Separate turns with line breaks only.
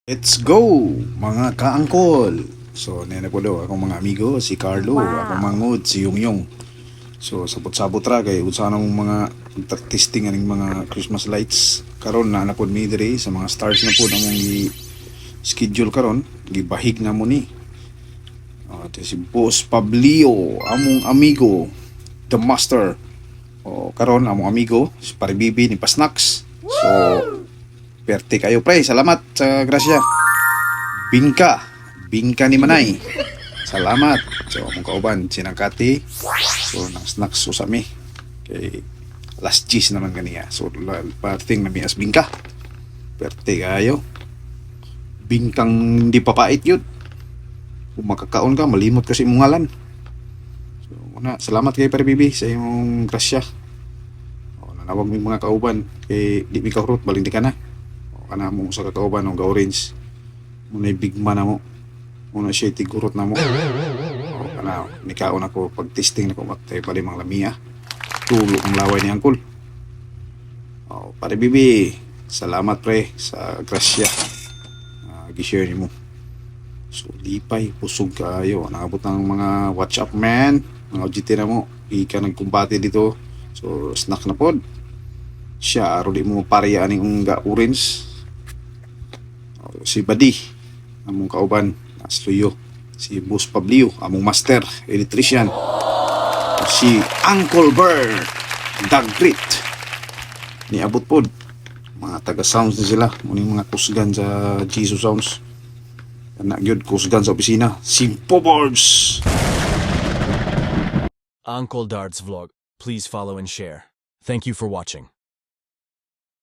Let's go mga kaangkol. So nene po daw akong mga amigo si Carlo, akong mangod si Yung. So sabot-sabot ra kay usa na mong mga testing aning mga Christmas lights karon na napod mi diri sa mga stars na pod among schedule karon gibahig na mo ni. Si Boss Pablio, among amigo, the master. Karon among amigo si Paribibi ni Pasnaks. So perte kayo pre, salamat sa grasya. Bingka ni Manay. Salamat. So among kauban sinangkati. So nang snacks usami. Kay last cheese naman ganiya. So parting na as bingka. Perte kayo. Bingkang di papait yun. Kung makakaon ka, malimot kasi imong ngalan. So una, salamat kay Paribibi sa imong grasya. Nanawag mi mga kauban kay di mi kahurot baling di ka na. Kana mo sa kakauban ng ga-orange muna bigma na mo muna siya tigurot na mo kana nikaon ako pag testing na ko matay pala mga lamia tulo ang laway ni Angkol. Pare bibi, salamat pre sa grasya gishare ni mo. So lipay pusog kayo nakabot ng mga WhatsApp man mga OGT na mo ika nagkumbate dito. So snack na pod siya aro di mo pareya aning unga orange. Si Badi among kauban nasluyo, si Boss Pablio among master electrician, si Uncle Bird the Great niabot pod mga taga sounds na sila muning mga kusgan sa Jesus Sounds na gyud kusgan sa opisina si Poborbs.
Uncle Dart's vlog. Please follow and share. Thank you for watching.